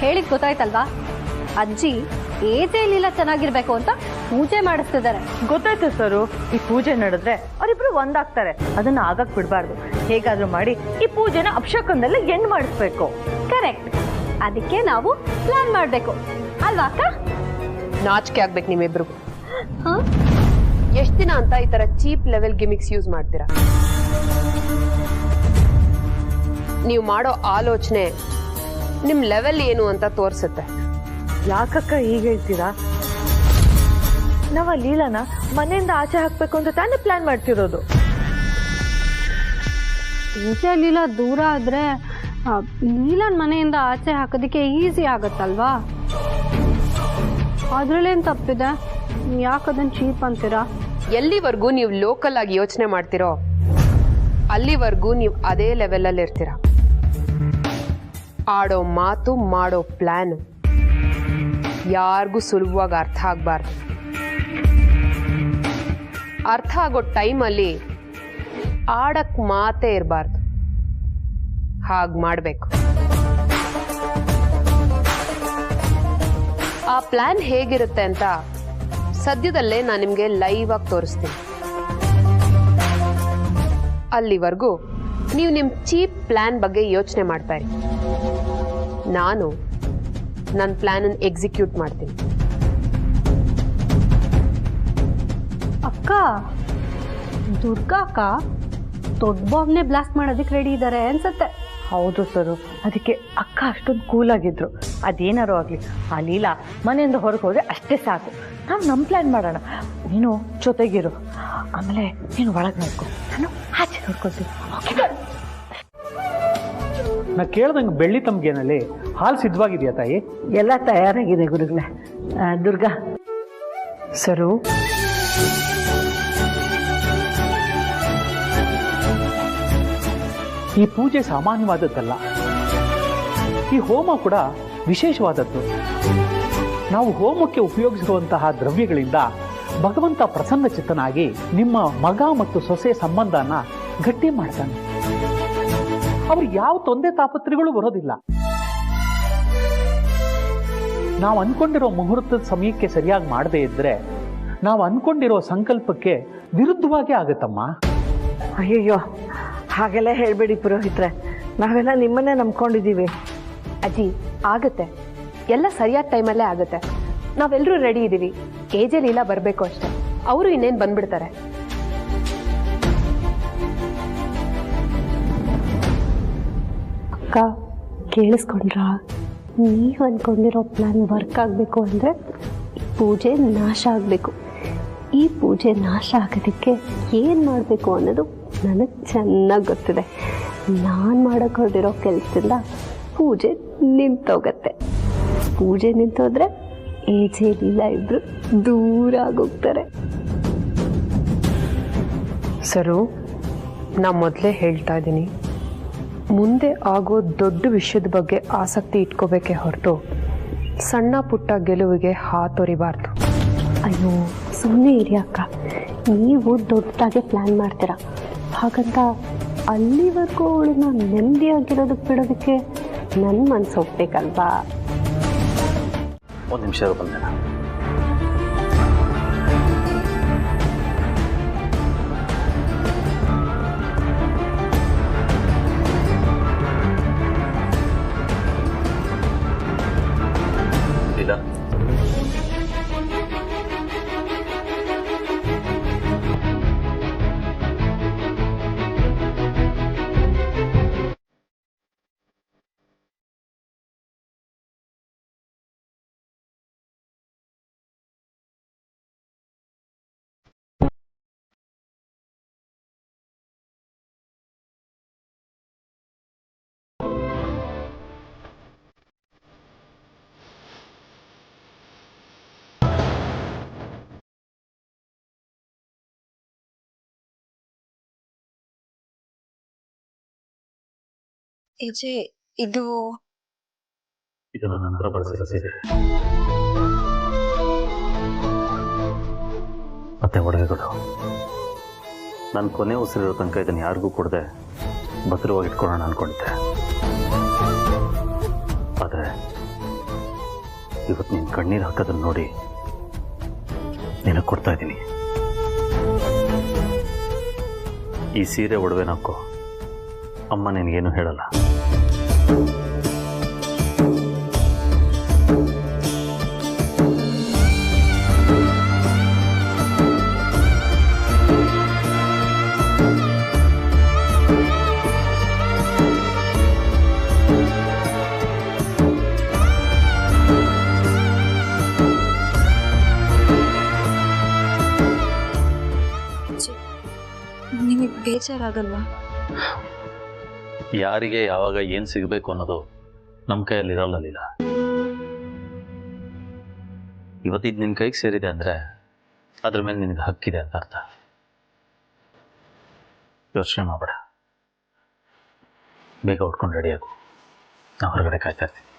ಹೇಳಿದ್ ಗೊತ್ತಾಯ್ತಲ್ವಾ? ಅಜ್ಜಿ ಏಜೇಲಿಲ್ಲ ಚೆನ್ನಾಗಿರ್ಬೇಕು ಅಂತ ಪೂಜೆ ಮಾಡಿಸ್ತಿದ್ದಾರೆ. ಗೊತ್ತಾಯ್ತು ಸರು. ಈ ಪೂಜೆ ನಡೆದ್ರೆ ಅವರಿಬ್ರು ಒಂದಾಗ್ತಾರೆ. ಅದನ್ನ ಆಗಕ್ ಬಿಡ್ಬಾರ್ದು. ಹೇಗಾದ್ರೂ ಮಾಡಿ ಈ ಪೂಜೆನ ಅಪಶಕನದಲ್ಲಿ ಎಂಡ್ ಮಾಡಿಸ್ಬೇಕು. ಕರೆಕ್ಟ್. ಅದಕ್ಕೆ ನಾವು ಪ್ಲಾನ್ ಮಾಡ್ಬೇಕು ಅಲ್ವಾ ಅಕ್ಕ? ನಾಚಿಕೆ ಆಗ್ಬೇಕು ನಿಮ್ಮಿಬ್ರಿಗೂ. ಎಷ್ಟ್ ದಿನ ಅಂತ ಈ ತರ ಚೀಪ್ ಲೆವೆಲ್ ಗಿಮಿಕ್ಸ್ ಯೂಸ್ ಮಾಡ್ತೀರಾ? ನೀವು ಮಾಡೋ ಆಲೋಚನೆ ನಿಮ್ ಲೆವೆಲ್ ಏನು ಅಂತ ತೋರ್ಸುತ್ತೆ. ಯಾಕಕ್ಕ ಈಗ ಹೇಳ್ತೀರಾ? ನಾವ್ ಆ ಲೀಲಾನ ಮನೆಯಿಂದ ಆಚೆ ಹಾಕ್ಬೇಕು ಅಂತ ತಾನೇ ಪ್ಲಾನ್ ಮಾಡ್ತಿರೋದು. ಏಜೇಲಿಲ್ಲ ದೂರ ಆದ್ರೆ ಲೀಲಾನ್ ಮನೆಯಿಂದ ಆಚೆ ಹಾಕೋದಕ್ಕೆ ಈಸಿ ಆಗತ್ತಲ್ವಾ? ಅದ್ರಲ್ಲೇನ್ ತಪ್ಪಿದೆ? ಯಾಕದನ್ ಚೀಪ್ ಅಂತೀರಾ? ಎಲ್ಲಿವರೆಗೂ ನೀವು ಲೋಕಲ್ ಆಗಿ ಯೋಚನೆ ಮಾಡ್ತಿರೋ ಅಲ್ಲಿವರೆಗೂ ನೀವು ಅದೇ ಲೆವೆಲ್ ಅಲ್ಲಿ ಇರ್ತೀರ. ಆಡೋ ಮಾತು ಮಾಡೋ ಪ್ಲಾನ್ ಯಾರಿಗೂ ಸುಲಭವಾಗಿ ಅರ್ಥ ಆಗ್ಬಾರ್ದು. ಅರ್ಥ ಆಗೋ ಟೈಮಲ್ಲಿ ಆಡಕ್ ಮಾತೇ ಇರಬಾರ್ದು. ಹಾಗೆ ಮಾಡಬೇಕು. ಆ ಪ್ಲಾನ್ ಹೇಗಿರುತ್ತೆ ಅಂತ ಸದ್ಯದಲ್ಲೇ ನಾನು ನಿಮಗೆ ಲೈವ್ ಆಗಿ ತೋರಿಸ್ತೀನಿ. ಅಲ್ಲಿವರೆಗೂ ನೀವು ನಿಮ್ಮ ಚೀಪ್ ಪ್ಲಾನ್ ಬಗ್ಗೆ ಯೋಚನೆ ಮಾಡ್ತಾ ಇರಿ. ನಾನು ನನ್ನ ಪ್ಲಾನ್ ಅನ್ನು ಎಕ್ಸಿಕ್ಯೂಟ್ ಮಾಡ್ತೀನಿ. ಅಕ್ಕ, ದುರ್ಗಾ ಅಕ್ಕ ದೊಡ್ಡ ಬಾಂಬ್ನೆ ಬ್ಲಾಸ್ಟ್ ಮಾಡೋದಕ್ಕೆ ರೆಡಿ ಇದ್ದಾರೆ ಅನ್ಸತ್ತೆ. ಹೌದು ಸರು. ಅದಕ್ಕೆ ಅಕ್ಕ ಅಷ್ಟೊಂದು ಕೂಲ್ ಆಗಿದ್ರು. ಅದೇನಾರು ಆಗ್ಲಿ ಆ ಲೀಲಾ ಮನೆಯಿಂದ ಹೊರಗೆ ಹೋದ್ರೆ ಅಷ್ಟೇ ಸಾಕು. ನಾವು ನಮ್ಮ ಪ್ಲಾನ್ ಮಾಡೋಣ. ನೀನು ಜೊತೆಗಿರು. ಆಮೇಲೆ ನೀನು ಒಳಗೆ ನೋಡ್ಕೊ, ನಾನು ಆಚೆ ನೋಡ್ಕೊಳ್ತೀನಿ. ನಾ ಕೇಳ್ದಂಗೆ ಬೆಳ್ಳಿ ತಮ್ಗೇನಲ್ಲಿ ಹಾಲು ಸಿದ್ಧವಾಗಿದೆಯಾ ತಾಯಿ? ಎಲ್ಲ ತಯಾರಾಗಿದೆ ಗುರುಗಳೇ. ದುರ್ಗಾ ಸರು, ಈ ಪೂಜೆ ಸಾಮಾನ್ಯವಾದದ್ದಲ್ಲ. ಈ ಹೋಮ ಕೂಡ ವಿಶೇಷವಾದದ್ದು. ನಾವು ಹೋಮಕ್ಕೆ ಉಪಯೋಗಿಸಿರುವಂತಹ ದ್ರವ್ಯಗಳಿಂದ ಭಗವಂತ ಪ್ರಸನ್ನ ಚಿತ್ತನಾಗಿ ನಿಮ್ಮ ಮಗ ಮತ್ತು ಸೊಸೆ ಸಂಬಂಧನ ಗಟ್ಟಿ ಮಾಡ್ತಾನೆ. ಅವ್ರಿಗೆ ಯಾವ ತೊಂದರೆ ತಾಪತ್ರೆಗಳು ಬರೋದಿಲ್ಲ. ನಾವು ಅನ್ಕೊಂಡಿರೋ ಮುಹೂರ್ತದ ಸಮಯಕ್ಕೆ ಸರಿಯಾಗಿ ಮಾಡದೇ ಇದ್ರೆ ನಾವು ಅನ್ಕೊಂಡಿರೋ ಸಂಕಲ್ಪಕ್ಕೆ ವಿರುದ್ಧವಾಗಿ ಆಗುತ್ತಮ್ಮ. ಅಯ್ಯಯ್ಯೋ, ಹಾಗೆಲ್ಲ ಹೇಳ್ಬೇಡಿ ಪುರೋಹಿತ್ರೆ. ನಾವೆಲ್ಲ ನಿಮ್ಮನ್ನೇ ನಂಬ್ಕೊಂಡಿದ್ದೀವಿ. ಅಜ್ಜಿ ಆಗತ್ತೆ, ಎಲ್ಲ ಸರಿಯಾದ ಟೈಮಲ್ಲೇ ಆಗತ್ತೆ. ನಾವೆಲ್ಲರೂ ರೆಡಿ ಇದ್ದೀವಿ. ಏಜಲ್ಲಿ ಇಲ್ಲ ಬರಬೇಕು ಅಷ್ಟೆ. ಅವರು ಇನ್ನೇನು ಬಂದ್ಬಿಡ್ತಾರೆ. ಅಕ್ಕ ಕೇಳಿಸ್ಕೊಂಡ್ರ? ನೀವು ಅನ್ಕೊಂಡಿರೋ ಪ್ಲಾನ್ ವರ್ಕ್ ಆಗಬೇಕು ಅಂದರೆ ಪೂಜೆ ನಾಶ ಆಗಬೇಕು. ಈ ಪೂಜೆ ನಾಶ ಆಗೋದಕ್ಕೆ ಏನು ಮಾಡಬೇಕು ಅನ್ನೋದು ನನಗೆ ಚೆನ್ನಾಗಿ ಗೊತ್ತಿದೆ. ನಾನು ಮಾಡೋಕ್ಕೆ ಹೊರಟಿರೋ ಕೆಲಸದಿಂದ ಪೂಜೆ ನಿಂತೋಗತ್ತೆ. ಪೂಜೆ ನಿಂತೋದ್ರೆ ಏಜೇಲಿಲ್ಲ ಇಬ್ರು ದೂರ ಆಗೋಗ್ತಾರೆ. ಸರು, ನಾ ಮೊದಲೇ ಹೇಳ್ತಾ ಇದ್ದೀನಿ, ಮುಂದೆ ಆಗೋ ದೊಡ್ಡ ವಿಷಯದ ಬಗ್ಗೆ ಆಸಕ್ತಿ ಇಟ್ಕೋಬೇಕೇ ಹೊರತು ಸಣ್ಣ ಪುಟ್ಟ ಗೆಲುವಿಗೆ ಹಾತೊರಿಬಾರ್ದು. ಅಯ್ಯೋ ಸುಮ್ಮನೆ ಇರಿ ಅಕ್ಕ. ನೀವು ದೊಡ್ಡದಾಗೆ ಪ್ಲ್ಯಾನ್ ಮಾಡ್ತೀರಾ. ಹಾಗಂತ ಅಲ್ಲಿವರೆಗೂ ಅವಳನ್ನ ನೆಮ್ಮದಿಯಾಗಿರೋದಕ್ಕೆ ಬಿಡೋದಕ್ಕೆ ನನ್ನ ಮನಸ್ಸು ಹೋಗ್ಬೇಕಲ್ವಾ? ಒಂದು ನಿಮಿಷ ಬಂದೆ. ಇಲ್ಲ ಇದು ನನ್ನ ಹತ್ರ ಬಳಸಿ ಮತ್ತೆ ಒಡವೆಗಳು. ನಾನು ಕೊನೆ ಉಸಿರಿರೋ ತನಕ ಇದನ್ನು ಯಾರಿಗೂ ಕೊಡದೆ ಭದ್ರವಾಗಿ ಇಟ್ಕೊಳ್ಳೋಣ ಅನ್ಕೊಂಡಿದ್ದೆ. ಆದರೆ ಇವತ್ತು ನೀನು ಕಣ್ಣೀರು ಹಾಕೋದನ್ನ ನೋಡಿ ನಿನಗೆ ಕೊಡ್ತಾ ಇದ್ದೀನಿ. ಈ ಸೀರೆ ಒಡವೆನಾಕೋ, ಅಮ್ಮ ನಿನಗೇನು ಹೇಳಲ್ಲ. ನಿಮಗೆ ಬೇಜಾರಾಗಲ್ವಾ? ಯಾರಿಗೆ ಯಾವಾಗ ಏನು ಸಿಗಬೇಕು ಅನ್ನೋದು ನಮ್ಮ ಕೈಯಲ್ಲಿರಲ್ಲ ಲೀಲಾ. ಇವತ್ತಿದ್ದು ನಿನ್ನ ಕೈಗೆ ಸೇರಿದೆ ಅಂದರೆ ಅದ್ರ ಮೇಲೆ ನಿನಗೆ ಹಕ್ಕಿದೆ ಅಂತ ಅರ್ಥ. ಯೋಚನೆ ಮಾಡಬೇಡ, ಬೇಗ ಉಟ್ಕೊಂಡು ರೆಡಿ ಆಗು. ನಾ ಹೊರಗಡೆ ಕಾಯ್ತಾ ಇರ್ತೀನಿ.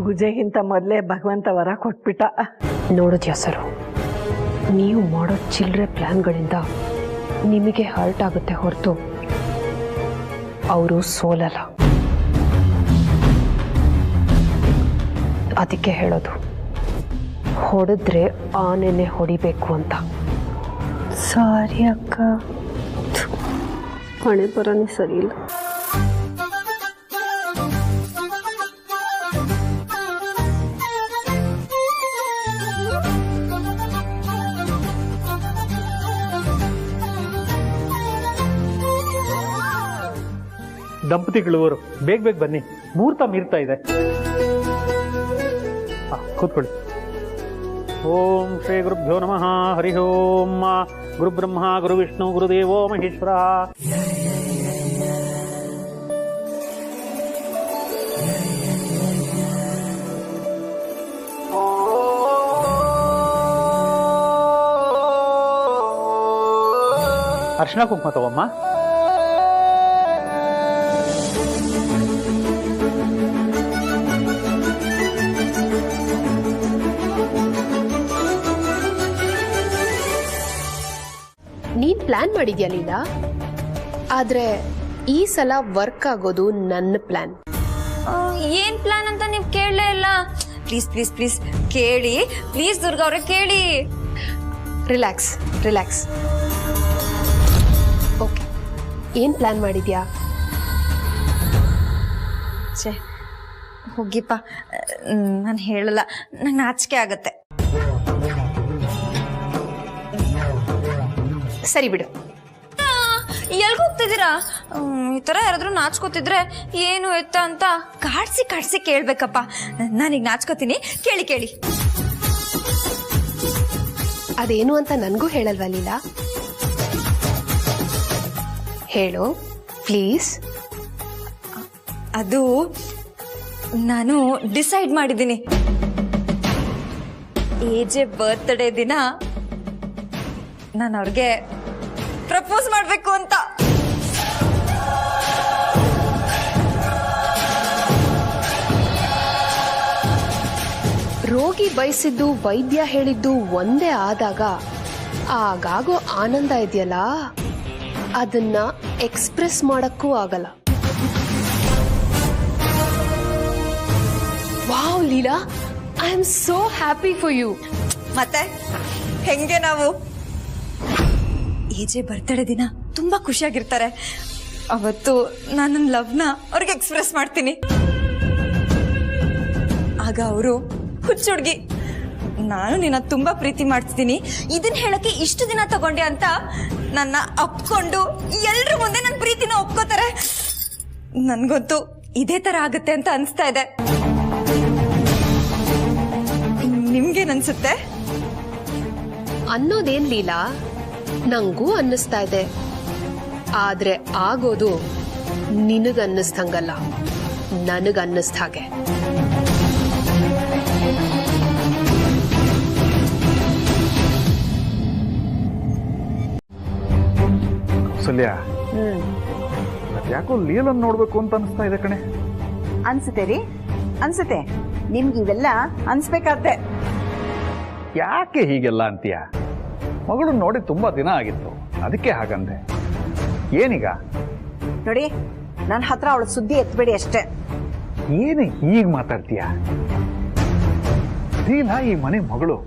ಪೂಜೆಗಿಂತ ಮೊದಲೇ ಭಗವಂತ ವರ ಕೊಟ್ಬಿಟ್ಟ. ನೋಡಿದ್ಯಾ ಸರು, ನೀವು ಮಾಡೋ ಚಿಲ್ಲರೆ ಪ್ಲ್ಯಾನ್ಗಳಿಂದ ನಿಮಗೆ ಹರ್ಟ್ ಆಗುತ್ತೆ ಹೊರತು ಅವರು ಸೋಲಲ್ಲ. ಅದಕ್ಕೆ ಹೇಳೋದು, ಹೊಡೆದ್ರೆ ಆನೆನೆ ಹೊಡಿಬೇಕು ಅಂತ. ಸಾರಿ ಅಕ್ಕ, ಹಣೆ ಬರನೇ ಸರಿ ಇಲ್ಲ. ದಂಪತಿಗಳವರು ಬೇಗ ಬೇಗ ಬನ್ನಿ, ಮುಹೂರ್ತ ಮೀರ್ತಾ ಇದೆ. ಕೂತ್ಕೊಳ್ಳಿ. ಓಂ ಶ್ರೀ ಗುರುಭ್ಯೋ ನಮಃ. ಹರಿ ಓಂ. ಗುರು ಬ್ರಹ್ಮ ಗುರು ವಿಷ್ಣು ಗುರುದೇವೋ ಮಹೇಶ್ವರ. ಅರ್ಶಿನ ಕುಂಕುಮ ತಗೊಮ್ಮ. ನೀನ್ ಪ್ಲಾನ್ ಮಾಡಿದ್ಯಾ ಲೀಲಾ, ಆದ್ರೆ ಈ ಸಲ ವರ್ಕ್ ಆಗೋದು ನನ್ನ ಪ್ಲಾನ್. ಏನ್ ಪ್ಲಾನ್ ಅಂತ ನೀವು ಕೇಳಲೇ ಇಲ್ಲ. ಪ್ಲೀಸ್ ಪ್ಲೀಸ್ ಪ್ಲೀಸ್ ಕೇಳಿ, ಪ್ಲೀಸ್ ದುರ್ಗಾ ಅವ್ರೆ ಕೇಳಿ. Relax relax. ಓಕೆ, ಏನ್ ಪ್ಲಾನ್ ಮಾಡಿದ್ಯಾ? ಛೇ ಹೋಗಿಪ್ಪ, ನಾನು ಹೇಳಲ್ಲ, ನಂಗೆ ನಾಚಿಕೆ ಆಗತ್ತೆ. ಸರಿ ಬಿಡು. ಎಲ್ಗ ಹೋಗ್ತಿದ್ದೀರಾ? ಈ ತರ ಯಾರಾದ್ರೂ ನಾಚ್ಕೋತಿದ್ರೆ ಏನು ಎತ್ತ ಅಂತ ಕಾಡ್ಸಿ ಕಾಡ್ಸಿ ಕೇಳ್ಬೇಕಪ್ಪ. ನಾನೀಗ ನಾಚ್ಕೋತೀನಿ, ಕೇಳಿ ಕೇಳಿ. ಅದೇನು ಅಂತ ನನಗೂ ಹೇಳಲ್ವಾ ಲೀಲಾ? ಹೇಳು ಪ್ಲೀಸ್. ಅದು ನಾನು ಡಿಸೈಡ್ ಮಾಡಿದ್ದೀನಿ. ಎಜೆ ಬರ್ತ್ಡೇ ದಿನ ನಾನು ಅವ್ರಿಗೆ ಪ್ರಪೋಸ್ ಮಾಡ್ಬೇಕು ಅಂತ. ರೋಗಿ ಬಯಸಿದ್ದು ವೈದ್ಯ ಹೇಳಿದ್ದು ಒಂದೇ ಆದಾಗ ಆಗಾಗೋ ಆನಂದ ಇದೆಯಲ್ಲ, ಅದನ್ನ ಎಕ್ಸ್ಪ್ರೆಸ್ ಮಾಡಕ್ಕೂ ಆಗಲ್ಲ. Wow Leela, I am so happy for you. ಮತ್ತೆ ಹೆಂಗೆ ನಾವು ಎಜೆ ಬರ್ತಡೇ ದಿನ ತುಂಬಾ ಖುಷಿಯಾಗಿರ್ತಾರೆ. ಅವತ್ತು ನಾನು ನನ್ನ ಲವ್ನ ಅವ್ರಿಗೆ ಎಕ್ಸ್ಪ್ರೆಸ್ ಮಾಡ್ತೀನಿ. ಆಗ ಅವರು ಹುಚ್ಚುಡ್ಗಿ, ನಾನು ನಿನ್ನ ತುಂಬಾ ಪ್ರೀತಿ ಮಾಡ್ತಿದ್ದೀನಿ, ಇದನ್ನ ಹೇಳಕ್ಕೆ ಇಷ್ಟು ದಿನ ತಗೊಂಡೆ ಅಂತ ನನ್ನ ಅಪ್ಕೊಂಡು ಎಲ್ರ ಮುಂದೆ ನನ್ನ ಪ್ರೀತಿನ ಒಪ್ಕೋತಾರೆ. ನನ್ಗಂತೂ ಇದೇ ತರ ಆಗುತ್ತೆ ಅಂತ ಅನ್ಸ್ತಾ ಇದೆ. ನಿಮ್ಗೇನನ್ಸುತ್ತೆ? ಅನ್ನೋದೇನ್ ಲೀಲಾ, ನಂಗೂ ಅನ್ನಿಸ್ತಾ ಇದೆ. ಆದ್ರೆ ಆಗೋದು ನಿನಗನ್ನಿಸ್ದಂಗಲ್ಲ, ನನಗನ್ನಿಸ್ದ ಹಾಗೆ. ಕೌಸಲ್ಯ, ಯಾಕೋ ಲೀಲನ್ ನೋಡ್ಬೇಕು ಅಂತ ಅನಿಸ್ತಾ ಇದೆ ಕಣೆ. ಅನ್ಸುತ್ತೆ ರೀ, ಅನ್ಸುತ್ತೆ. ನಿಮ್ಗೆ ಇವೆಲ್ಲ ಅನ್ಸ್ಬೇಕಾದ್ರೆ ಯಾಕೆ ಹೀಗೆಲ್ಲ ಅಂತೀಯ? ಮಗಳು ನೋಡಿ ತುಂಬಾ ದಿನ ಆಗಿತ್ತು, ಅದಕ್ಕೆ ಹಾಗಂದೆ. ಏನೀಗ? ನೋಡಿ, ನನ್ನ ಹತ್ರ ಅವಳ ಸುದ್ದಿ ಎತ್ಬೇಡಿ ಅಷ್ಟೇ. ಏನು ಹೀಗೆ ಮಾತಾಡ್ತೀಯ? ಲೀಲಾ ಈ ಮನೆ ಮಗಳು,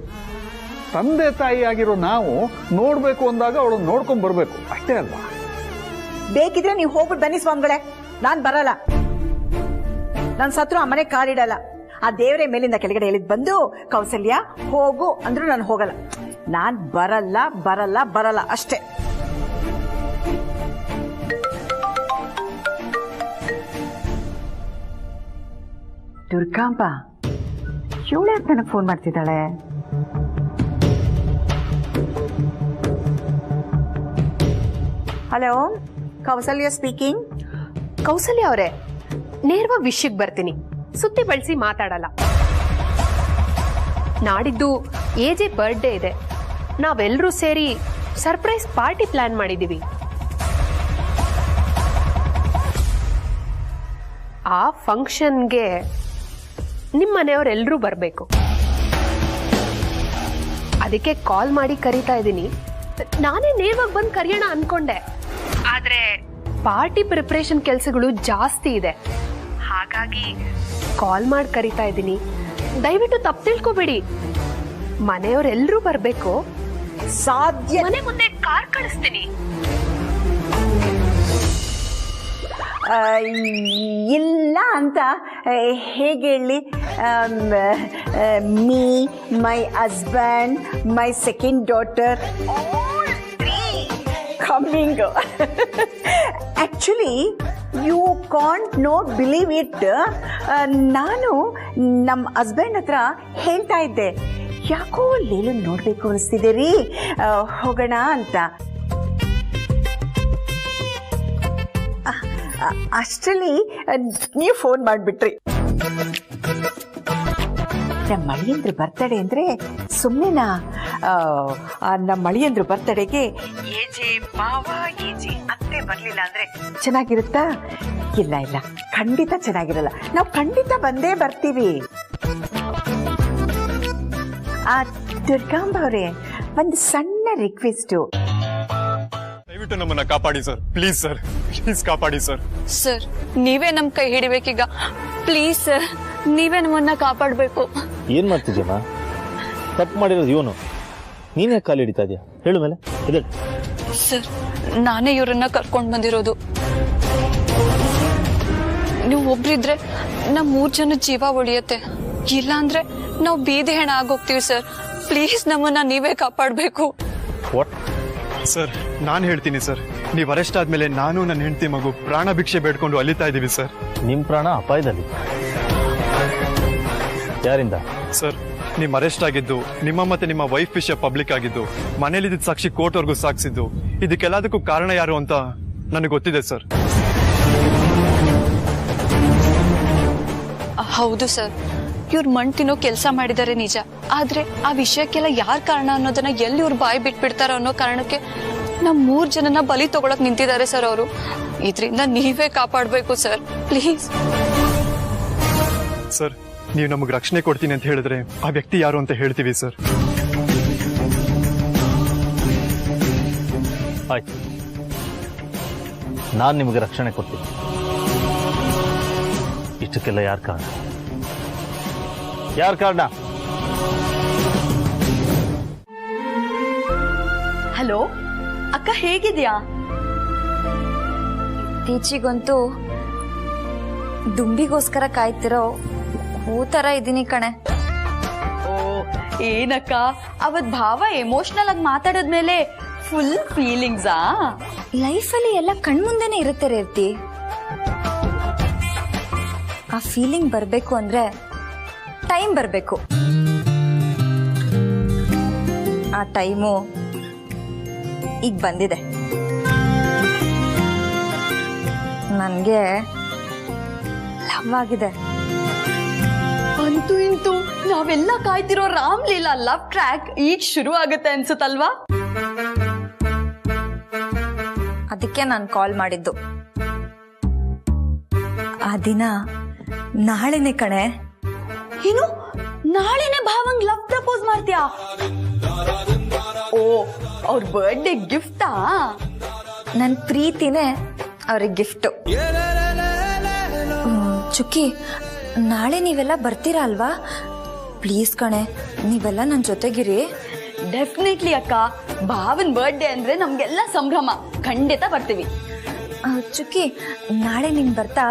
ತಂದೆ ತಾಯಿ ಆಗಿರೋ ನಾವು ನೋಡ್ಬೇಕು ಅಂದಾಗ ಅವಳು ನೋಡ್ಕೊಂಡ್ ಬರ್ಬೇಕು ಅಷ್ಟೇ ಅಲ್ವಾ? ಬೇಕಿದ್ರೆ ನೀವು ಹೋಗ್ಬಿಟ್ಟು ಬನ್ನಿ ಸ್ವಾಮಿಗಳೇ, ನಾನ್ ಬರಲ್ಲ. ನನ್ ಸತ್ರು ಆ ಮನೆ ಕಾಲಿಡಲ್ಲ. ಆ ದೇವರೇ ಮೇಲಿಂದ ಕೆಳಗಡೆ ಹೇಳಿದ್ ಬಂದು ಕೌಸಲ್ಯ ಹೋಗು ಅಂದ್ರೂ ನಾನು ಹೋಗಲ್ಲ. ನಾನ್ ಬರಲ್ಲ ಬರಲ್ಲ ಬರಲ್ಲ ಅಷ್ಟೇ. ದುರ್ಗಾಂಬ ಇವಳೆ ನನಗೆ ಫೋನ್ ಮಾಡ್ತಿದ್ದಾಳೆ. Hello, Kausalya speaking. ಕೌಸಲ್ಯ ಅವರೇ, ನೇರವಾಗಿ ವಿಷಯಕ್ಕೆ ಬರ್ತೀನಿ, ಸುತ್ತಿ ಬಳಸಿ ಮಾತಾಡಲ್ಲ. ನಾಡಿದ್ದು ಎಜೆ ಬರ್ಡೇ ಇದೆ. ನಾವೆಲ್ಲರೂ ಸೇರಿ ಸರ್ಪ್ರೈಸ್ ಪಾರ್ಟಿ ಪ್ಲಾನ್ ಮಾಡಿದೀವಿ. ಆ ಫಂಕ್ಷನ್ಗೆ ನಿಮ್ಮ ಮನೆಯವರೆಲ್ಲರೂ ಬರಬೇಕು. ಅದಕ್ಕೆ ಕಾಲ್ ಮಾಡಿ ಕರೀತಾ ಇದ್ದೀನಿ. ನಾನೇ ನೇರವಾಗಿ ಬಂದು ಕರೆಯೋಣ ಅನ್ಕೊಂಡೆ, ಆದ್ರೆ ಪಾರ್ಟಿ ಪ್ರಿಪರೇಷನ್ ಕೆಲಸಗಳು ಜಾಸ್ತಿ ಇದೆ. ಹಾಗಾಗಿ ಕಾಲ್ ಮಾಡಿ ಕರೀತಾ ಇದ್ದೀನಿ. ದಯವಿಟ್ಟು ತಪ್ಪು ತಿಳ್ಕೊಬೇಡಿ. ಮನೆಯವರೆಲ್ಲರೂ ಬರಬೇಕು. ಸಾಧ್ಯ ಮನೆ ಮುಂದೆ ಕಾರ್ ಕಳಿಸ್ತೀನಿ. ಇಲ್ಲ ಅಂತ ಹೇಗೆ ಹೇಳಿ? Me, my husband, my second daughter coming. Actually you can't no believe it. ನಾನು ನಮ್ಮ ಹಸ್ಬೆಂಡ್ ಹತ್ರ ಹೇಳ್ತಾ ಇದ್ದೆ, ಯಾಕೋ ಲೀಲನ್ ನೋಡ್ಬೇಕು ಅನಿಸ್ತಿದೆ ರೀ, ಹೋಗೋಣ ಅಂತ. ಅಷ್ಟರಲ್ಲಿ ನೀವು ಫೋನ್ ಮಾಡಿಬಿಟ್ರಿ. ನಮ್ಮ ಮಳಿಯಂದ್ರ ಬರ್ತಡೇ ಅಂದ್ರೆ ಸುಮ್ಮನೆನಾ? ನಮ್ಮ ಮಳಿಯಂದ್ರ ಬರ್ತಡೇಗೆ ಏಜೆ ಮಾವ ಏಜೆ ಅತ್ತೆ ಬರ್ಲಿಲ್ಲ ಅಂದ್ರೆ ಚೆನ್ನಾಗಿರುತ್ತಾ? ಇಲ್ಲ ಇಲ್ಲ, ಖಂಡಿತ ಚೆನ್ನಾಗಿರಲ್ಲ. ನಾವು ಖಂಡಿತ ಬಂದೇ ಬರ್ತೀವಿ. ದುರ್ಗಾಂಬ ಅವರೇ, ಒಂದು ಸಣ್ಣ ರಿಕ್ವೆಸ್ಟು. ದಯವಿಟ್ಟು ನಮ್ಮನ್ನ ಕಾಪಾಡಿ ಸರ್, ಪ್ಲೀಸ್ ಸರ್, ಪ್ಲೀಸ್ ಕಾಪಾಡಿ ಸರ್. ಸರ್, ನೀವೇ ನಮ್ ಕೈ ಹಿಡಿಬೇಕೀಗ. ಪ್ಲೀಸ್ ಸರ್, ನೀವೇ ನಮ್ಮನ್ನ ಕಾಪಾಡಬೇಕು. ಏನ್ ಮಾಡ್ತಿದ್ಯಮ್ಮ? ತಪ್ಪು ಮಾಡಿರೋದು ಇವನು, ನೀನೇ ಕಾಲು ಹಿಡಿತಾ ಇದೆಯಾ? ಹೇಳು ಮೇಲೆ ಇದೆ. ಸರ್, ನಾನೇ ಇವ್ರನ್ನ ಕರ್ಕೊಂಡ್ ಬಂದಿರೋದು. ನೀವು ಒಬ್ರಿದ್ರೆ ನಮ್ 3 ಜನ ಜೀವ ಉಳಿಯತ್ತೆ. ಇಲ್ಲ ಅಂದ್ರೆ ನಾವು ಬೀದಿ ಹೆಣ ಆಗೋಗ್ತೀವಿ ಸರ್. ಪ್ಲೀಸ್ ನಮ್ಮನ್ನ ನೀವೇ ಕಾಪಾಡಬೇಕು. ಸರ್, ನಾನು ಹೇಳ್ತೀನಿ ಸರ್, ನೀವು ಅರೆಸ್ಟ್ ಆದ್ಮೇಲೆ ನಾನು ನನ್ನ ಹೆಂಡತಿ ಮಗು ಪ್ರಾಣ ಭಿಕ್ಷೆ ಬೇಡ್ಕೊಂಡು ಅಲಿತಾ ಇದೀವಿ ಸರ್. ನಿಮ್ ಪ್ರಾಣ ಅಪಾಯದಲ್ಲಿ? ಯಾರಿಂದ? ಸರ್, ನಿಮ್ ಅರೆಸ್ಟ್ ಆಗಿದ್ದು, ನಿಮ್ಮ ಮತ್ತೆ ನಿಮ್ಮ ವೈಫ್ ವಿಷಯ ಪಬ್ಲಿಕ್ ಆಗಿದ್ದು, ಮನೇಲಿದ್ದ ಸಾಕ್ಷಿ ಕೋರ್ಟ್ವರೆಗೂ ಸಾಗಿಸಿದ್ದು, ಇದಕ್ಕೆಲ್ಲದಕ್ಕೂ ಕಾರಣ ಯಾರು ಅಂತ ನನಗೆ ಗೊತ್ತಿದೆ ಸರ್. ಹೌದು ಸರ್, ಇವ್ರು ಮಣ್ ತಿನ್ನೋ ಕೆಲಸ ಮಾಡಿದ್ದಾರೆ ನಿಜ. ಆದ್ರೆ ಆ ವಿಷಯಕ್ಕೆಲ್ಲ ಯಾರ್ ಕಾರಣ ಅನ್ನೋದನ್ನ ಎಲ್ಲಿ ಇವ್ರು ಬಾಯಿ ಬಿಟ್ಬಿಡ್ತಾರೋ ಅನ್ನೋ ಕಾರಣಕ್ಕೆ ನಮ್ 3 ಜನನ ಬಲಿ ತಗೊಳಕ್ ನಿಂತಿದ್ದಾರೆ ಸರ್ ಅವರು. ಇದ್ರಿಂದ ನೀವೇ ಕಾಪಾಡ್ಬೇಕು ಸರ್, ಪ್ಲೀಸ್. ಸರ್, ನೀವು ನಮಗೆ ರಕ್ಷಣೆ ಕೊಡ್ತೀನಿ ಅಂತ ಹೇಳಿದ್ರೆ ಆ ವ್ಯಕ್ತಿ ಯಾರು ಅಂತ ಹೇಳ್ತೀವಿ ಸರ್. ಆಯ್ತು, ನಾನು ನಿಮಗೆ ರಕ್ಷಣೆ ಕೊಡ್ತೀನಿ. ಇಷ್ಟಕ್ಕೆಲ್ಲ ಯಾರು ಕಾರಣ? ಹಲೋ ಅಕ್ಕ, ಹೇಗಿದ್ಯಾ? ಇತ್ತೀಚಿಗಂತೂ ದುಂಬಿಗೋಸ್ಕರ ಕಾಯ್ತಿರೋ ಹೂ ತರ ಇದೀನಿ ಕಣೆ. ಓ ಏನಕ್ಕ, ಅವತ್ ಭಾವ ಎಮೋಷನಲ್ ಆಗಿ ಮಾತಾಡದ್ಮೇಲೆ ಫುಲ್ ಫೀಲಿಂಗ್ಸಾ? ಲೈಫಲ್ಲಿ ಎಲ್ಲ ಕಣ್ಮುಂದೆನೆ ಇರುತ್ತೆ ರೇವತಿ. ಆ ಫೀಲಿಂಗ್ ಬರ್ಬೇಕು ಅಂದ್ರೆ ಟೈಮ್ ಬರ್ಬೇಕು. ಆ ಟೈಮು ಈಗ ಬಂದಿದೆ. ನನ್ಗೆ ಲವ್ ಆಗಿದೆ. ಅಂತೂ ಇಂತೂ ನಾವೆಲ್ಲ ಕಾಯ್ತಿರೋ ರಾಮ್ಲೀಲಾ ಲವ್ ಟ್ರ್ಯಾಕ್ ಈಗ ಶುರು ಆಗುತ್ತೆ ಅನ್ಸುತ್ತಲ್ವಾ? ಅದಕ್ಕೆ ನಾನು ಕಾಲ್ ಮಾಡಿದ್ದು. ಆ ದಿನ ನಾಳೆನೆ ಕಣೆ. ಏನು, ನಾಳೆನೆ ಭಾವಂಗ್ ಲವ್ ಪ್ರಪೋಸ್ ಮಾಡ್ತೀಯಾ? ಓ, ಅವ್ರ ಬರ್ಡೇ ಗಿಫ್ಟಾ? ನನ್ನ ಪ್ರೀತಿನೇ ಅವ್ರಿಗೆ ಗಿಫ್ಟು. ಚುಕ್ಕಿ, ನಾಳೆ ನೀವೆಲ್ಲ ಬರ್ತೀರಾ ಅಲ್ವಾ? ಪ್ಲೀಸ್ ಕಣೆ, ನೀವೆಲ್ಲ ನನ್ನ ಜೊತೆಗಿರಿ. ಡೆಫಿನೆಟ್ಲಿ ಅಕ್ಕ, ಭಾವನ್ ಬರ್ಡೇ ಅಂದ್ರೆ ನಮ್ಗೆಲ್ಲ ಸಂಭ್ರಮ. ಖಂಡಿತ ಬರ್ತೀವಿ. ಚುಕ್ಕಿ, ನಾಳೆ ನೀನ್ ಬರ್ತಾ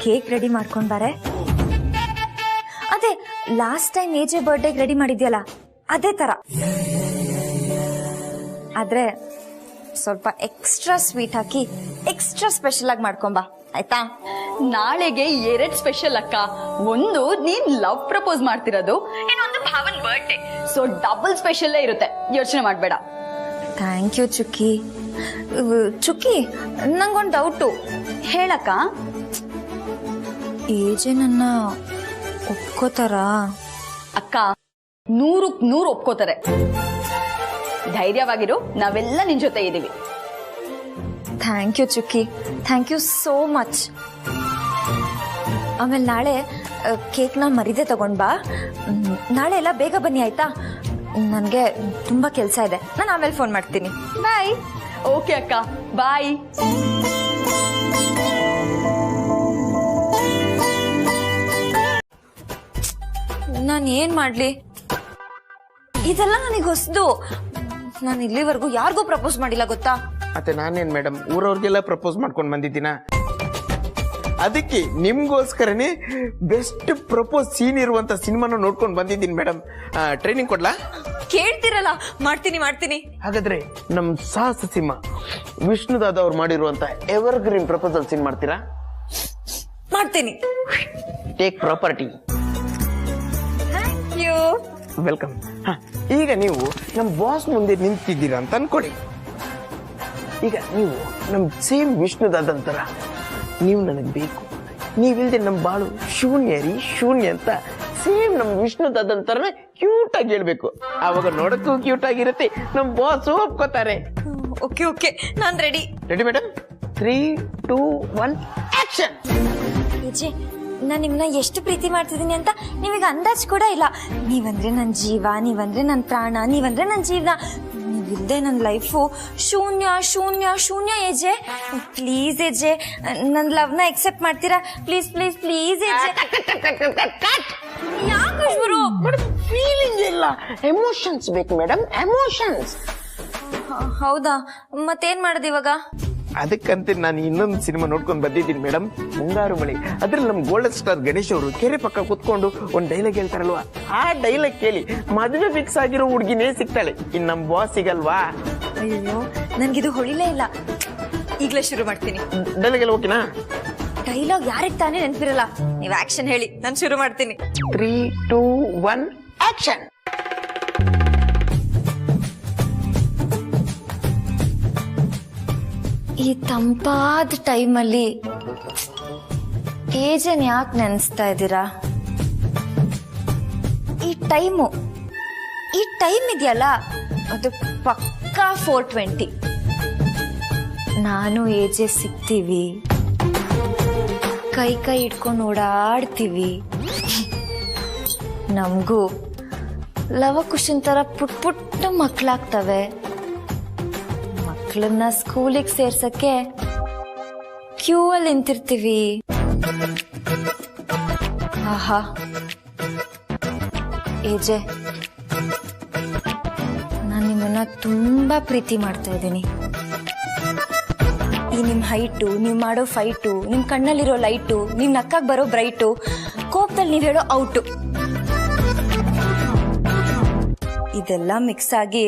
ಕೇಕ್ ರೆಡಿ ಮಾಡ್ಕೊಂಡ್ ಬಾರೆ. ಅದೇ ಲಾಸ್ಟ್ ಟೈಮ್ ಏಜೆ ಬರ್ಡೇಗೆ ರೆಡಿ ಮಾಡಿದ್ಯಲ್ಲ ಅದೇ ತರ, ಆದ್ರೆ ಸ್ವಲ್ಪ ಎಕ್ಸ್ಟ್ರಾ ಸ್ವೀಟ್ ಹಾಕಿ ಎಕ್ಸ್ಟ್ರಾ ಸ್ಪೆಷಲ್ ಆಗಿ ಮಾಡ್ಕೊಂಬಾ, ಆಯ್ತಾ? ನಾಳೆಗೆ 2 ಸ್ಪೆಷಲ್ ಅಕ್ಕ. ಒಂದು ನೀನ್ ಲವ್ ಪ್ರಪೋಸ್ ಮಾಡ್ತಿರೋದು, ಇನ್ನೊಂದು ಭಾವನ್ ಬರ್ಡೇ. ಸೊ ಡಬಲ್ ಸ್ಪೆಷಲ್ಲೇ ಇರುತ್ತೆ, ಯೋಚನೆ ಮಾಡ್ಬೇಡ. ಥ್ಯಾಂಕ್ ಯು ಚುಕ್ಕಿ. ಚುಕ್ಕಿ, ನಂಗೊಂದು ಡೌಟು. ಹೇಳಕ್ಕ. ಏಜೆ ನನ್ನ ಒಪ್ಕೋತಾರ? ಅಕ್ಕ 100ಕ್ಕೆ 100 ಒಪ್ಕೋತಾರೆ. ಧೈರ್ಯವಾಗಿರು, ನಾವೆಲ್ಲ ನಿನ್ ಜೊತೆ ಇದೀವಿ. ಥ್ಯಾಂಕ್ ಯು ಚುಕ್ಕಿ, ಥ್ಯಾಂಕ್ ಯು ಸೋ ಮಚ್. ಆಮೇಲೆ ನಾಳೆ ಕೇಕ್ನ ಮರಿದೆ ತಗೊಂಡ್ ಬಾ. ನಾಳೆ ಎಲ್ಲ ಬೇಗ ಬನ್ನಿ ಆಯ್ತಾ? ನನಗೆ ತುಂಬಾ ಕೆಲಸ ಇದೆ. ನಾನು ಆಮೇಲೆ ಫೋನ್ ಮಾಡ್ತೀನಿ. ಬಾಯ್. ಓಕೆ ಅಕ್ಕ, ಬಾಯ್. ನಾನು ಏನ್ ಮಾಡ್ಲಿ? ಇದೆಲ್ಲ ನನಗೆ ಹೊಸದು. ನಾನು ಇಲ್ಲಿವರೆಗೂ ಯಾರಿಗೂ ಪ್ರಪೋಸ್ ಮಾಡಿಲ್ಲ ಗೊತ್ತಾ? ಮತ್ತೆ ನಾನೇನ್ ಮೇಡಮ್ ಊರವ್ರಿಗೆಲ್ಲ ಪ್ರಪೋಸ್ ಮಾಡ್ಕೊಂಡು ಬಂದಿದ್ದೀನ. ಅದಕ್ಕೆ ನಿಮ್ಗೋಸ್ಕರನೇ ಬೆಸ್ಟ್ ಪ್ರಪೋಸ್ ಸೀನ್ ಇರುವಂತ ಸಿನಿಮಾನ ನೋಡ್ಕೊಂಡು ಬಂದಿದ್ದೀನಿ ಮೇಡಮ್. ಟ್ರೈನಿಂಗ್ ಕೊಡ್ಲಾ? ಕೇಳ್ತಿರಲ್ಲ, ಮಾಡ್ತೀನಿ ಮಾಡ್ತೀನಿ. ಹಾಗಾದ್ರೆ ನಮ್ ಸಾಹಸ ಸಿಂಹ ವಿಷ್ಣುದಾದ ಅವ್ರು ಮಾಡಿರುವಂತ ಎವರ್ ಗ್ರೀನ್ ಪ್ರಪೋಸಲ್ ಸೀನ್ ಮಾಡ್ತೀರಾ? ಮಾಡ್ತೀನಿ. Take property. Thank you. Welcome. ಈಗ ನೀವು ನಮ್ ಬಾಸ್ ಮುಂದೆ ನಿಂತಿದ್ದೀರಾ ಅಂತ ಅನ್ಕೊಳ್ಳಿ. ಈಗ ನೀವು ನಮ್ ಸೇಮ್ ವಿಷ್ಣುದಾದಂತರ ನೀವು ನನಗೆ ಬೇಕು, ನೀವಿಲ್ದೆ ನಮ್ ಬಾಳು ಶೂನ್ಯ ರೀ ಶೂನ್ಯ ಅಂತ ಸೇಮ್ ನಮ್ ವಿಷ್ಣುದಾದಂತರ ಕ್ಯೂಟ್ ಆಗಿ ಹೇಳ್ಬೇಕು. ಅವಾಗ ನೋಡಕ್ಕೂ ಕ್ಯೂಟ್ ಆಗಿರುತ್ತೆ, ನಮ್ ಬಾಸ್ ಒಪ್ಕೋತಾರೆ. ಓಕೆ ಓಕೆ, ನಾನ್ ready. Ready madam? 3, 2, 1 action. Vijay, ನಾನು ನಿಮ್ಮನ್ನ ಎಷ್ಟು ಪ್ರೀತಿ ಮಾಡ್ತಿದ್ದೀನಿ ಅಂತ ನಿಮಗೆ ಅಂದಾಜ್ ಕೂಡ ಇಲ್ಲ. ನೀವಂದ್ರೆ ನನ್ನ ಜೀವ, ನೀವಂದ್ರೆ ನನ್ನ ಪ್ರಾಣ, ನೀವಂದ್ರೆ ನನ್ನ ಜೀವನ. ನೀವಿಲ್ದೆ ನನ್ನ ಲೈಫು ಶೂನ್ಯ ಶೂನ್ಯ ಶೂನ್ಯ. ಏಜೆ, ಪ್ಲೀಸ್ ಏಜೆ, ನನ್ನ ಲವ್ನ ಎಕ್ಸೆಪ್ಟ್ ಮಾಡ್ತೀರಾ? Please please please AJ. ಯಾಕೆ ಗುರು? ಫೀಲಿಂಗ್ ಇಲ್ಲ, ಎಮೋಷನ್ಸ್ ಬೇಕು ಮೇಡಮ್, ಎಮೋಷನ್ಸ್. ಹೌದಾ? ಮತ್ತೇನ್ ಮಾಡೋದು ಇವಾಗ? ಅದಕ್ಕಂತೆ ನಾನು ಇನ್ನೊಂದು ಸಿನಿಮಾ ನೋಡ್ಕೊಂಡು ಬಂದಿದ್ದೀನಿ ಮೇಡಮ್, ಮುಂಗಾರು ಮಳೆ. ಅದ್ರಲ್ಲಿ ನಮ್ ಗೋಲ್ಡನ್ ಸ್ಟಾರ್ ಗಣೇಶ್ ಅವರು ಕೆರೆ ಪಕ್ಕ ಕುತ್ಕೊಂಡು ಒಂದ್ ಡೈಲಾಗ್ ಹೇಳ್ತಾರಲ್ವಾ, ಆ ಡೈಲಾಗ್ ಕೇಳಿ ಮದುವೆ ಫಿಕ್ಸ್ ಆಗಿರೋ ಹುಡುಗಿನೇ ಸಿಗ್ತಾಳೆ, ಇನ್ ನಮ್ ಬಾಸ್ ಸಿಗಲ್ವಾ? ಅಯ್ಯೋ, ನನ್ಗಿದು ಹೊಳಿಲೇ ಇಲ್ಲ. ಈಗ್ಲೇ ಶುರು ಮಾಡ್ತೀನಿ. ಡೈಲಾಗ್ ಎಲ್ಲ ಓಕೆನಾ? ಡೈಲಾಗ್ ಯಾರಿಗೆ ತಾನೇ ನೆನಪಿರಲ್ಲ. ನೀವು ಆಕ್ಷನ್ ಹೇಳಿ, ನಾನು ಶುರು ಮಾಡ್ತೀನಿ. 3, 2, 1 ಆಕ್ಷನ್. ಈ ತಂಪಾದ ಟೈಮಲ್ಲಿ ಏಜನ್ ಯಾಕೆ ನೆನೆಸ್ತಾ ಇದ್ದೀರಾ? ಈ ಟೈಮ್ ಇದೆಯಲ್ಲ, ಅದು ಪಕ್ಕಾ 420. ನಾನು ಏಜೆ ಸಿಗ್ತೀವಿ, ಕೈ ಕೈ ಇಟ್ಕೊಂಡು ಓಡಾಡ್ತೀವಿ. ನಮಗೂ ಲವಕುಶನ್ ಥರ ಪುಟ್ಟ ಪುಟ್ಟ ಮಕ್ಕಳಾಗ್ತವೆ. ಮಕ್ಕಳನ್ನ ಸ್ಕೂಲಿಗೆ ಸೇರ್ಸಕ್ಕೆ ಕ್ಯೂ ಅಲ್ಲಿ ನಿಂತಿರ್ತೀವಿ. ಆಹಾ ಏಜೆ, ನಾನು ನಿಮ್ಮನ್ನ ತುಂಬಾ ಪ್ರೀತಿ ಮಾಡ್ತಾ ಇದ್ದೀನಿ. ಈ ನಿಮ್ಮ ಹೈಟು, ನೀವು ಮಾಡೋ ಫೈಟು, ನಿಮ್ಮ ಕಣ್ಣಲ್ಲಿರೋ ಲೈಟು, ನೀವು ನಕ್ಕಾಗ ಬರೋ ಬ್ರೈಟು, ಕೋಪದಲ್ಲಿ ನೀವು ಹೇಳೋ ಔಟು, ಇದೆಲ್ಲ ಮಿಕ್ಸ್ ಆಗಿ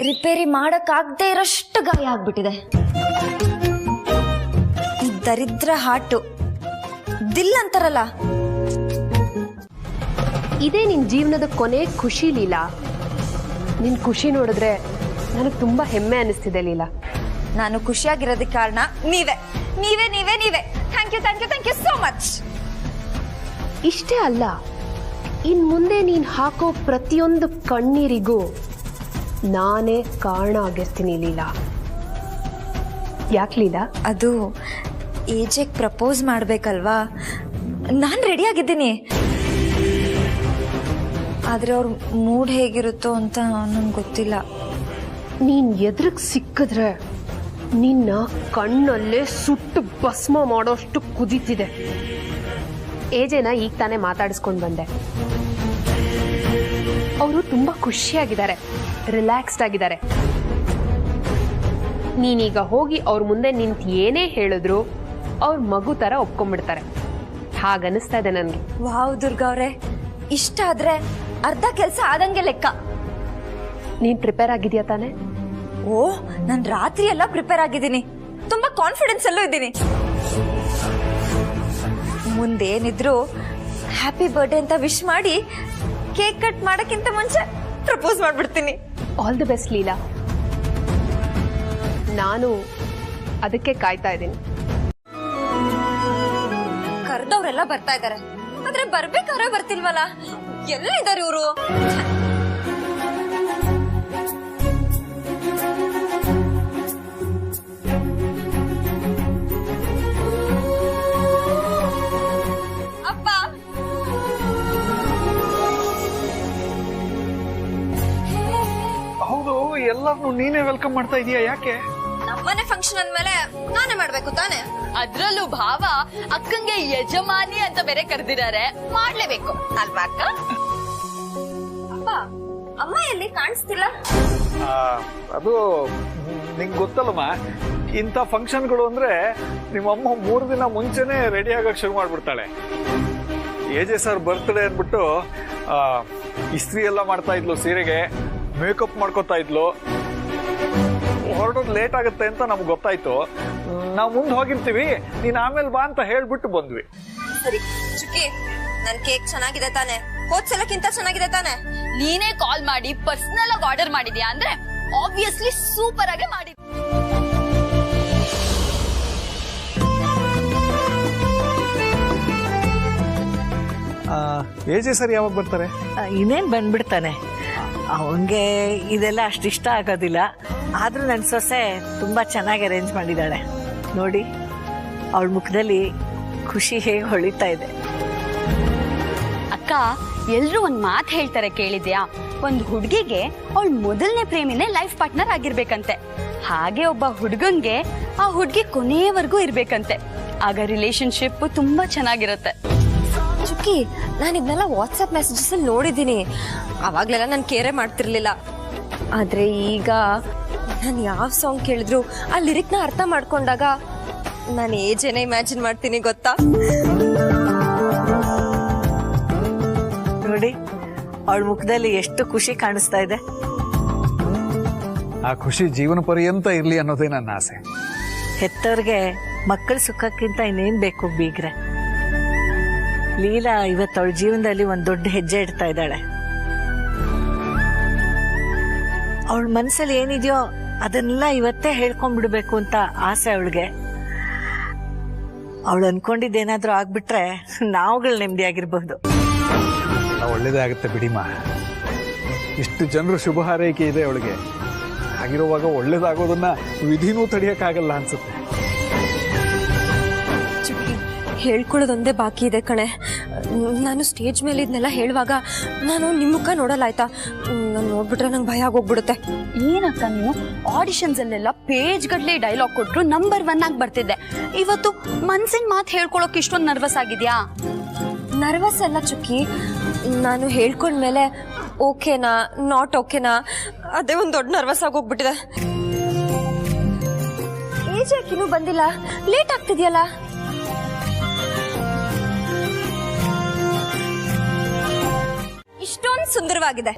ರಿಪೇರಿ ಮಾಡಕ್ಕಾಗದೇ ಇರೋಷ್ಟು ಗಾಯ ಆಗ್ಬಿಟ್ಟಿದೆ. ಈ ದರಿದ್ರ ಹಾಟು ದಿಲ್ ಅಂತಾರಲ್ಲ, ಇದೇ ನಿನ್ನ ಜೀವನದ ಕೊನೆ ಖುಷಿ ಲೀಲಾ. ನಿನ್ನ ಖುಷಿ ನೋಡಿದ್ರೆ ನನಗೆ ತುಂಬಾ ಹೆಮ್ಮೆ ಅನಿಸ್ತಿದೆ ಲೀಲಾ. ನಾನು ಖುಷಿಯಾಗಿರೋದಕ್ಕೆ ಕಾರಣ ನೀವೇ ನೀವೇ ನೀವೇ ನೀವೇ. Thank you thank you thank you so much. ಇಷ್ಟೇ ಅಲ್ಲ, ಇನ್ ಮುಂದೆ ನೀನು ಹಾಕೋ ಪ್ರತಿಯೊಂದು ಕಣ್ಣೀರಿಗೂ ನಾನೇ ಕಾರಣ ಆಗಿರ್ತೀನಿ ಲೀಲಾ. ಯಾಕೆ ಲೀಲಾ? ಅದು ಏಜೆಗೆ ಪ್ರಪೋಸ್ ಮಾಡ್ಬೇಕಲ್ವಾ, ನಾನು ರೆಡಿ ಆಗಿದ್ದೀನಿ. ಆದ್ರೆ ಅವ್ರ ಮೂಡ್ ಹೇಗಿರುತ್ತೋ ಅಂತ ನನಗೆ ಗೊತ್ತಿಲ್ಲ. ನೀನ್ ಎದುರಿಗೆ ಸಿಕ್ಕಿದ್ರೆ ನಿನ್ನ ಕಣ್ಣಲ್ಲೇ ಸುಟ್ಟು ಭಸ್ಮ ಮಾಡೋಷ್ಟು ಕುದೀತಿದೆ. ಏಜೆನ ಈಗ ತಾನೇ ಮಾತಾಡಿಸ್ಕೊಂಡು ಬಂದೆ. ಅವರು ತುಂಬಾ ಖುಷಿಯಾಗಿದ್ದಾರೆ, ರಿಲ್ಯಾಕ್ಸ್ಡ್ ಆಗಿದ್ದಾರೆ. ನೀನೀಗ ಹೋಗಿ ಅವ್ರ ಮುಂದೆ ನಿಂತು ಏನೇ ಹೇಳಿದ್ರು ಅವ್ರ ಮಗು ತರ ಒಪ್ಕೊಂಡ್ಬಿಡ್ತಾರೆ. ಹಾಗನ್ನಿಸ್ತಾ ಇದೆ ನನ್ಗೆ. ವಾವ್ ದುರ್ಗಾ ಅವ್ರೆ, ಇಷ್ಟ ಆದ್ರೆ ಅರ್ಧ ಕೆಲಸ ಆದಂಗೆ ಲೆಕ್ಕ. ನೀನ್ ಪ್ರಿಪೇರ್ ಆಗಿದ್ಯಾ ತಾನೆ? ಓ, ನಾನು ರಾತ್ರಿ ಎಲ್ಲ ಪ್ರಿಪೇರ್ ಆಗಿದ್ದೀನಿ, ತುಂಬಾ ಕಾನ್ಫಿಡೆನ್ಸ್ ಅಲ್ಲೂ ಇದ್ದೀನಿ. ಮುಂದೇನಿದ್ರು ಹ್ಯಾಪಿ ಬರ್ಡೇ ಅಂತ ವಿಶ್ ಮಾಡಿ ಕೇಕ್ ಕಟ್ ಮಾಡಕ್ಕಿಂತ ಮುಂಚೆ ಪ್ರಪೋಸ್ ಮಾಡ್ಬಿಡ್ತೀನಿ. All the best Leela. ನಾನು ಅದಕ್ಕೆ ಕಾಯ್ತಾ ಇದ್ದೀನಿ. ಕರೆದವ್ರೆಲ್ಲ ಬರ್ತಾ ಇದಾರೆ, ಆದ್ರೆ ಬರ್ಬೇಕಾದ್ರೆ ಬರ್ತಿಲ್ವಲ್ಲ, ಎಲ್ಲಿದ್ದಾರೆ ಇವರು? ಅಪ್ಪ, ಹೌದು, ಎಲ್ಲರನ್ನು ನೀನೇ ವೆಲ್ಕಮ್ ಮಾಡ್ತಾ ಇದೀಯಾ? ಯಾಕೆ? ನಮ್ಮನೆ ಫಂಕ್ಷನ್ ಅಂದ್ಮೇಲೆ ನಾನೇ ಮಾಡ್ಬೇಕು ತಾನೆ. ಅದ್ರಲ್ಲೂ ಭಾವ ಅಕ್ಕಂಗೆ ಯಜಮಾನಿ ಅಂತ ಬೇರೆ ಕರೆದಿದ್ದಾರೆ, ಮಾಡ್ಲೇಬೇಕು ಅಲ್ವಾ ಅಕ್ಕ? ಅಪ್ಪ, ಅಮ್ಮ ಎಲ್ಲಿ ಕಾಣಿಸ್ತಿಲ್ಲ? ಅದು ನಿಂಗೆ ಗೊತ್ತಲ್ಲಮ್ಮ, ಇಂಥ ಫಂಕ್ಷನ್ಗಳು ಅಂದ್ರೆ ನಿಮ್ಮಮ್ಮ 3 ದಿನ ಮುಂಚೆನೆ ರೆಡಿ ಆಗಕ್ಕೆ ಶುರು ಮಾಡ್ಬಿಡ್ತಾಳೆ. ಏಜೆ ಸರ್ ಬರ್ತ್ಡೇ ಅಂದ್ಬಿಟ್ಟು ಇಸ್ತ್ರಿ ಎಲ್ಲ ಮಾಡ್ತಾ ಇದ್ಲು, ಸೀರೆಗೆ ಮೇಕಪ್ ಮಾಡ್ಕೊತಾ ಇದ್ಲು. ಹೊರಡೋದು ಲೇಟ್ ಆಗುತ್ತೆ ಅಂತ ನಮ್ಗೆ ಗೊತ್ತಾಯ್ತು. ನಾವು ಮುಂದೆ ಹೋಗಿರ್ತೀವಿ, ನೀನ್ ಆಮೇಲೆ ಬಾ ಅಂತ ಹೇಳ್ಬಿಟ್ಟು ಬಂದ್ವಿ. ಸರಿ ಚುಕ್ಕಿ, ನನ್ ಕೇಕ್ ಚೆನ್ನಾಗಿದೆ ತಾನೆ? ಹೋದ್ಸಲಕ್ಕಿಂತ ಚೆನ್ನಾಗಿದೆ ತಾನೆ? ನೀನೇ ಕಾಲ್ ಮಾಡಿ ಪರ್ಸನಲ್ ಆಗಿ ಆರ್ಡರ್ ಮಾಡಿದ್ಯಾ ಅಂದ್ರೆ ಆಬ್ವಿಯಸ್ಲಿ ಸೂಪರ್ ಆಗಿ ಮಾಡಿ. ಏಜೆ ಸರ್ ಯಾವಾಗ ಬರ್ತಾರೆ? ಇನ್ನೇನ್ ಬಂದ್ಬಿಡ್ತಾನೆ. ಅವನ್ಗೆ ಇದೆಲ್ಲ ಅಷ್ಟಿಷ್ಟ ಆಗೋದಿಲ್ಲ. ಆದ್ರೂ ನನ್ನ ಸೊಸೆ ತುಂಬಾ ಚೆನ್ನಾಗಿ ಅರೇಂಜ್ ಮಾಡಿದ್ದಾಳೆ. ನೋಡಿ, ಅವಳ ಮುಖದಲ್ಲಿ ಖುಷಿ ಹೇಗೆ ಹೊಳಿತಾ ಇದೆ. ಅಕ್ಕ, ಎಲ್ರು ಒಂದ್ ಮಾತು ಹೇಳ್ತಾರೆ ಕೇಳಿದ್ಯಾ? ಒಂದ್ ಹುಡ್ಗಿಗೆ ಅವಳ ಮೊದಲನೇ ಪ್ರೇಮಿನೇ ಲೈಫ್ ಪಾರ್ಟ್ನರ್ ಆಗಿರ್ಬೇಕಂತೆ. ಹಾಗೆ ಒಬ್ಬ ಹುಡ್ಗನ್ಗೆ ಆ ಹುಡ್ಗಿ ಕೊನೆಯವರೆಗೂ ಇರ್ಬೇಕಂತೆ. ಆಗ ರಿಲೇಶನ್ಶಿಪ್ ತುಂಬಾ ಚೆನ್ನಾಗಿರುತ್ತೆ. ಚುಕ್ಕಿ, ನಾನು ಇದನ್ನೆಲ್ಲ ವಾಟ್ಸ್ಆಪ್ ಮೆಸೇಜಸ್ ಅಲ್ಲಿ ನೋಡಿದ್ದೀನಿ. ಅವಾಗ್ಲೆಲ್ಲ ನಾನು ಕೇರೆ ಮಾಡ್ತಿರ್ಲಿಲ್ಲ. ಆದ್ರೆ ಈಗ ನಾನು ಯಾವ ಸಾಂಗ್ ಕೇಳಿದ್ರು ಆ ಲಿರಿಕ್ನ ಅರ್ಥ ಮಾಡ್ಕೊಂಡಾಗ ನಾನು ಏಜೇನ ಇಮ್ಯಾಜಿನ್ ಮಾಡ್ತೀನಿ, ಗೊತ್ತಾ? ನೋಡಿ, ಅವಳ ಮುಖದಲ್ಲಿ ಎಷ್ಟು ಖುಷಿ ಕಾಣಿಸ್ತಾ ಇದೆ. ಆ ಖುಷಿ ಜೀವನ ಪರ್ಯಂತ ಇರ್ಲಿ ಅನ್ನೋದೇ ನನ್ನ ಆಸೆ. ಹೆತ್ತವ್ರಿಗೆ ಮಕ್ಕಳ ಸುಖಕ್ಕಿಂತ ಇನ್ನೇನ್ ಬೇಕು ಬೀಗ್ರೆ. ಲೀಲಾ ಇವತ್ತು ಅವಳ ಜೀವನದಲ್ಲಿ ಒಂದ್ ದೊಡ್ಡ ಹೆಜ್ಜೆ ಇಡ್ತಾ ಇದ್ದಾಳೆ. ಅವಳ ಮನಸ್ಸಲ್ಲಿ ಏನಿದೆಯೋ ಅದನ್ನೆಲ್ಲ ಇವತ್ತೇ ಹೇಳ್ಕೊಂಡ್ಬಿಡ್ಬೇಕು ಅಂತ ಆಸೆ ಅವಳಿಗೆ. ಅವಳು ಅನ್ಕೊಂಡಿದ್ದೇನಾದ್ರೂ ಆಗ್ಬಿಟ್ರೆ ನಾವುಗಳು ನೆಮ್ಮದಿಯಾಗಿರ್ಬಹುದು. ಒಳ್ಳೇದೇ ಆಗುತ್ತೆ ಬಿಡಿಮಾ. ಇಷ್ಟು ಜನರು ಶುಭ ಹಾರೈಕೆ ಇದೆ ಅವಳಿಗೆ. ಹಾಗಿರುವಾಗ ಒಳ್ಳೇದಾಗೋದನ್ನ ವಿಧಿನೂ ತಡೆಯೋಕ್ಕಾಗಲ್ಲ ಅನ್ಸುತ್ತೆ. ಹೇಳ್ಕೊಳ್ಳೋದೊಂದೇ ಬಾಕಿ ಇದೆ ಕಣೆ. ನಾನು ಸ್ಟೇಜ್ ಮೇಲೆ ಇದನ್ನೆಲ್ಲ ಹೇಳುವಾಗ ನಾನು ನಿಮ್ಮ ಮುಖ ನೋಡಲ್ಲ ಆಯ್ತಾ? ನಾನು ನೋಡ್ಬಿಟ್ರೆ ನಂಗೆ ಭಯ ಆಗೋಗ್ಬಿಡುತ್ತೆ. ಏನಕ್ಕ ನೀನು ಆಡಿಷನ್ಸ್ ಅಲ್ಲೆಲ್ಲ ಪೇಜ್ ಗಟ್ಲೆ ಡೈಲಾಗ್ ಕೊಟ್ರು ನಂಬರ್ 1 ಆಗಿ ಬರ್ತಿದ್ದೆ. ಇವತ್ತು ಮನ್ಸಿನ ಮಾತು ಹೇಳ್ಕೊಳಕ್ ಇಷ್ಟೊಂದು ನರ್ವಸ್ ಆಗಿದ್ಯಾ? ನರ್ವಸ್ ಅಲ್ಲ ಚುಕ್ಕಿ, ನಾನು ಹೇಳ್ಕೊಂಡ್ಮೇಲೆ ಓಕೆನಾ ನಾಟ್ ಓಕೆನಾ ಅದೇ ಒಂದು ದೊಡ್ಡ ನರ್ವಸ್ ಆಗೋಗ್ಬಿಟ್ಟಿದೆ. ಏಜ್ ಯಾಕಿನ್ನೂ ಬಂದಿಲ್ಲ? ಲೇಟ್ ಆಗ್ತಿದ್ಯಲ್ಲ? ಇಷ್ಟೊಂದು ಸುಂದರವಾಗಿದೆ.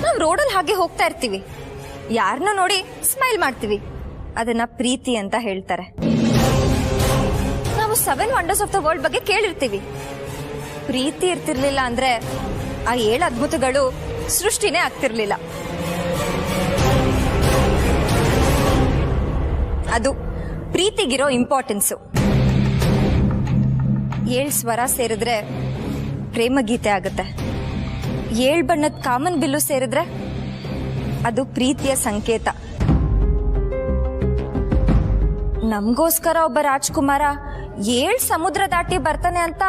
ನಾವು ರೋಡಲ್ಲಿ ಹಾಗೆ ಹೋಗ್ತಾ ಇರ್ತೀವಿ, ಯಾರನ್ನ ನೋಡಿ ಸ್ಮೈಲ್ ಮಾಡ್ತೀವಿ, ಅದನ್ನ ಪ್ರೀತಿ ಅಂತ ಹೇಳ್ತಾರೆ. ನಾವು 7 ವಂಡರ್ಸ್ ಆಫ್ ದ ವರ್ಲ್ಡ್ ಬಗ್ಗೆ ಕೇಳಿರ್ತೀವಿ. ಪ್ರೀತಿ ಇರ್ತಿರ್ಲಿಲ್ಲ ಅಂದ್ರೆ ಆ 7 ಅದ್ಭುತಗಳು ಸೃಷ್ಟಿನೇ ಆಗ್ತಿರ್ಲಿಲ್ಲ. ಅದು ಪ್ರೀತಿಗಿರೋ ಇಂಪಾರ್ಟೆನ್ಸು. 7 ಸ್ವರ ಸೇರಿದ್ರೆ ಪ್ರೇಮ ಗೀತೆ ಆಗುತ್ತೆ. 7 ಬಣ್ಣದ ಕಾಮನ್ ಬಿಲ್ಲು ಸೇರಿದ್ರೆ ಅದು ಪ್ರೀತಿಯ ಸಂಕೇತ. ನಮಗೋಸ್ಕರ ಒಬ್ಬ ರಾಜ್ಕುಮಾರ 7 ಸಮುದ್ರ ದಾಟಿ ಬರ್ತಾನೆ ಅಂತ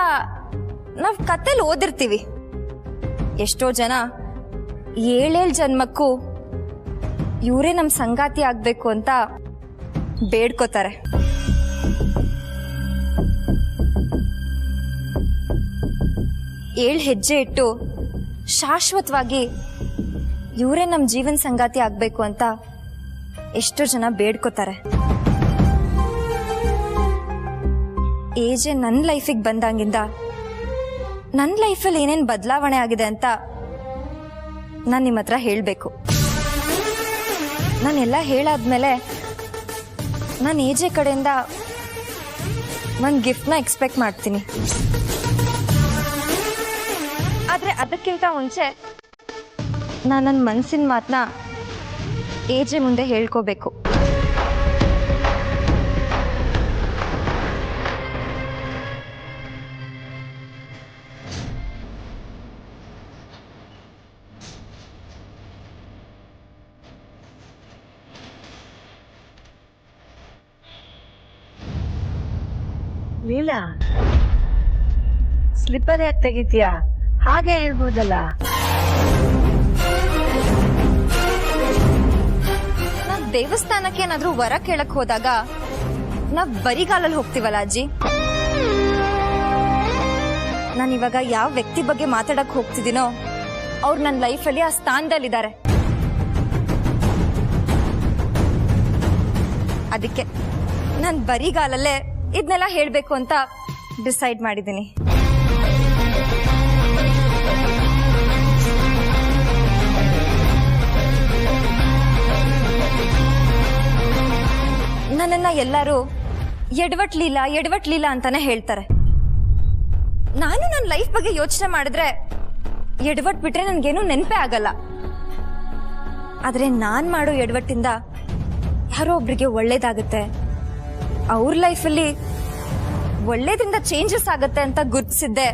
ನಾವ್ ಕತೆಲಿ ಓದಿರ್ತೀವಿ. ಎಷ್ಟೋ ಜನ 7 ಜನ್ಮಕ್ಕೂ ಇವರೇ ನಮ್ ಸಂಗಾತಿ ಆಗ್ಬೇಕು ಅಂತ ಬೇಡ್ಕೋತಾರೆ. ಏಳು ಹೆಜ್ಜೆ ಇಟ್ಟು ಶಾಶ್ವತವಾಗಿ ಇವರೇ ನಮ್ಮ ಜೀವನ ಸಂಗಾತಿ ಆಗ್ಬೇಕು ಅಂತ ಎಷ್ಟೋ ಜನ ಬೇಡ್ಕೋತಾರೆ. ಏಜೆ ನನ್ನ ಲೈಫಿಗೆ ಬಂದಾಗಿಂದ ನನ್ನ ಲೈಫಲ್ಲಿ ಏನೇನು ಬದಲಾವಣೆ ಆಗಿದೆ ಅಂತ ನಾನು ನಿಮ್ಮ ಹತ್ರ ಹೇಳಬೇಕು. ನಾನೆಲ್ಲ ಹೇಳಾದ್ಮೇಲೆ ನಾನು ಏಜೆ ಕಡೆಯಿಂದ ಒಂದು ಗಿಫ್ಟ್ನ ಎಕ್ಸ್ಪೆಕ್ಟ್ ಮಾಡ್ತೀನಿ. ಆದರೆ ಅದಕ್ಕಿಂತ ಮುಂಚೆ ನಾನು ನನ್ನ ಮನಸ್ಸಿನ ಮಾತನ್ನ ಏಜೆ ಮುಂದೆ ಹೇಳ್ಕೋಬೇಕು. ಲೀಲಾ, ಸ್ಲಿಪ್ಪರ್ ಯಾಕೆ ತೆಗಿತೀಯಾ? ಹಾಗೆ ಹೇಳ್ಬೋದಲ್ಲ. ನಾವ್ ದೇವಸ್ಥಾನಕ್ಕೆ ಏನಾದ್ರೂ ವರ ಕೇಳಕ್ ಹೋದಾಗ ನಾವ್ ಬರಿಗಾಲಲ್ಲಿ ಹೋಗ್ತೀವಲ್ಲ ಅಜ್ಜಿ. ನಾನಿವಾಗ ಯಾವ ವ್ಯಕ್ತಿ ಬಗ್ಗೆ ಮಾತಾಡಕ್ ಹೋಗ್ತಿದ್ದೀನೋ ಅವ್ರು ನನ್ನ ಲೈಫಲ್ಲಿ ಆ ಸ್ಥಾನದಲ್ಲಿದ್ದಾರೆ. ಅದಕ್ಕೆ ನಾನು ಬರಿಗಾಲಲ್ಲೇ ಇದನ್ನೆಲ್ಲ ಹೇಳ್ಬೇಕು ಅಂತ ಡಿಸೈಡ್ ಮಾಡಿದ್ದೀನಿ. ನನ್ನನ್ನ ಎಲ್ಲರೂ ಎಡವಟ್ ಲೀಲಾ ಅಂತಾನೆ ಹೇಳ್ತಾರೆ. ನಾನು ನನ್ನ ಲೈಫ್ ಬಗ್ಗೆ ಯೋಚನೆ ಮಾಡಿದ್ರೆ ಎಡವಟ್ ಬಿಟ್ರೆ ನನ್ಗೇನು ನೆನಪೇ ಆಗಲ್ಲ. ಆದ್ರೆ ನಾನ್ ಮಾಡೋ ಎಡವಟ್ಟಿಂದ ಯಾರೋ ಒಬ್ರಿಗೆ ಒಳ್ಳೇದಾಗುತ್ತೆ, ಅವ್ರ ಲೈಫಲ್ಲಿ ಒಳ್ಳೇದಿಂದ ಚೇಂಜಸ್ ಆಗುತ್ತೆ ಅಂತ ಗುರ್ತಿಸಿದ್ದೆ